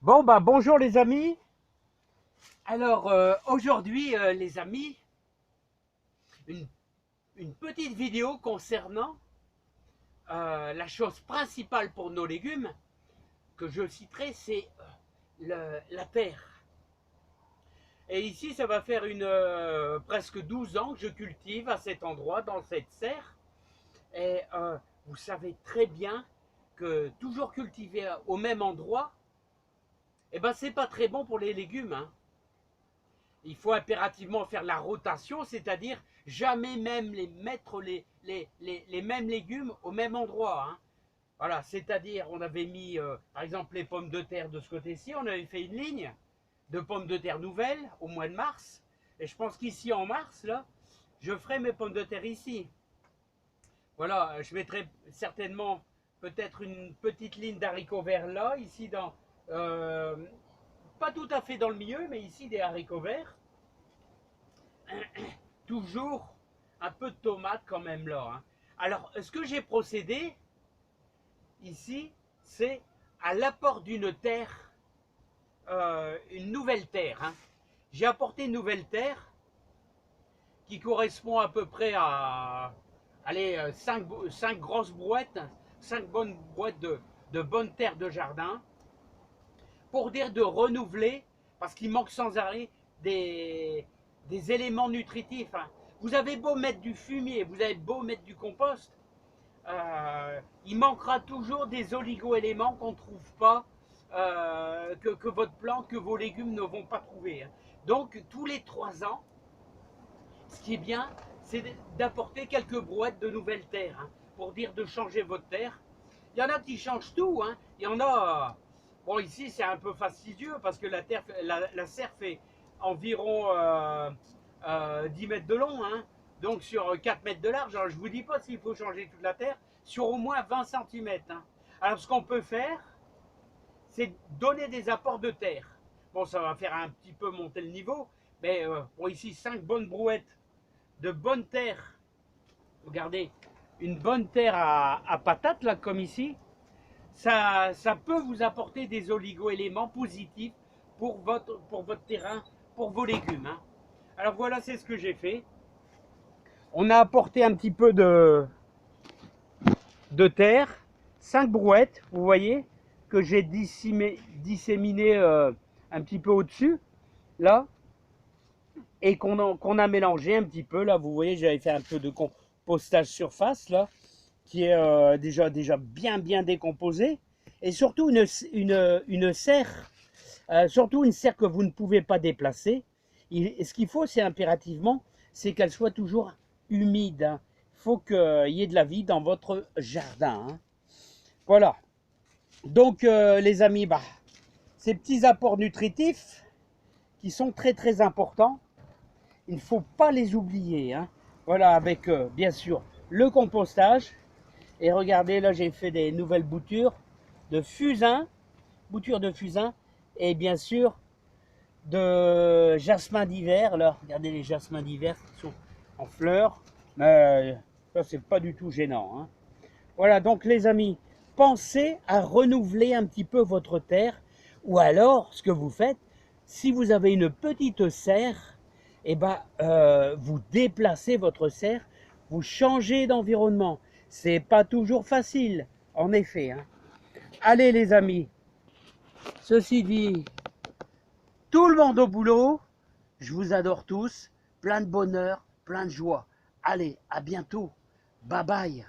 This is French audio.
Bon, bah bonjour les amis. Alors aujourd'hui les amis, une, une petite vidéo concernant la chose principale pour nos légumes que je citerai, c'est la terre. Et ici ça va faire presque 12 ans que je cultive à cet endroit, dans cette serre. Et vous savez très bien que toujours cultiver au même endroit, eh ben c'est pas très bon pour les légumes, hein. Il faut impérativement faire la rotation, c'est-à-dire jamais même mettre les mêmes légumes au même endroit, hein. Voilà, c'est-à-dire on avait mis par exemple les pommes de terre de ce côté-ci, on avait fait une ligne de pommes de terre nouvelles au mois de mars, et je pense qu'ici en mars, là, je ferai mes pommes de terre ici. Voilà, je mettrai certainement peut-être une petite ligne d'haricots verts là, ici dans... euh, pas tout à fait dans le milieu, mais ici des haricots verts. Toujours un peu de tomate quand même là, hein. Alors, ce que j'ai procédé ici, c'est à l'apport d'une terre, une nouvelle terre, hein. J'ai apporté une nouvelle terre qui correspond à peu près à allez, 5 grosses brouettes, 5 bonnes brouettes de bonne terre de jardin, pour dire de renouveler, parce qu'il manque sans arrêt des éléments nutritifs, hein. Vous avez beau mettre du fumier, vous avez beau mettre du compost, il manquera toujours des oligo-éléments qu'on ne trouve pas, que votre plante, que vos légumes ne vont pas trouver, hein. Donc tous les 3 ans, ce qui est bien, c'est d'apporter quelques brouettes de nouvelles terres, hein, pour dire de changer votre terre. Il y en a qui changent tout, hein. Il y en a... Bon, ici, c'est un peu fastidieux parce que la serre fait environ 10 mètres de long, hein, donc sur 4 mètres de large. Alors, je ne vous dis pas s'il faut changer toute la terre, sur au moins 20 cm, hein. Alors, ce qu'on peut faire, c'est donner des apports de terre. Bon, ça va faire un petit peu monter le niveau, mais bon, ici, 5 bonnes brouettes de bonne terre. Regardez, une bonne terre à patates, là, comme ici. Ça peut vous apporter des oligo-éléments positifs pour votre terrain, pour vos légumes, hein. Alors voilà, c'est ce que j'ai fait. On a apporté un petit peu de terre, 5 brouettes, vous voyez, que j'ai disséminé un petit peu au-dessus, là, et qu'on a mélangé un petit peu. Là, vous voyez, j'avais fait un peu de compostage surface, là, qui est déjà bien décomposé. Et surtout une serre, surtout une serre que vous ne pouvez pas déplacer. Ce qu'il faut, c'est impérativement, c'est qu'elle soit toujours humide, hein. Il faut qu'il y ait de la vie dans votre jardin, hein. Voilà. Donc, les amis, bah, ces petits apports nutritifs qui sont très importants, il ne faut pas les oublier, hein. Voilà, avec bien sûr le compostage. Et regardez, là j'ai fait des nouvelles boutures de fusain, et bien sûr de jasmin d'hiver. Là, regardez les jasmins d'hiver qui sont en fleurs, mais ça c'est pas du tout gênant, hein. Voilà, donc les amis, pensez à renouveler un petit peu votre terre, ou alors ce que vous faites, si vous avez une petite serre, eh ben, vous déplacez votre serre, vous changez d'environnement. C'est pas toujours facile, en effet, hein. Allez les amis, ceci dit, tout le monde au boulot, je vous adore tous, plein de bonheur, plein de joie. Allez, à bientôt, bye bye.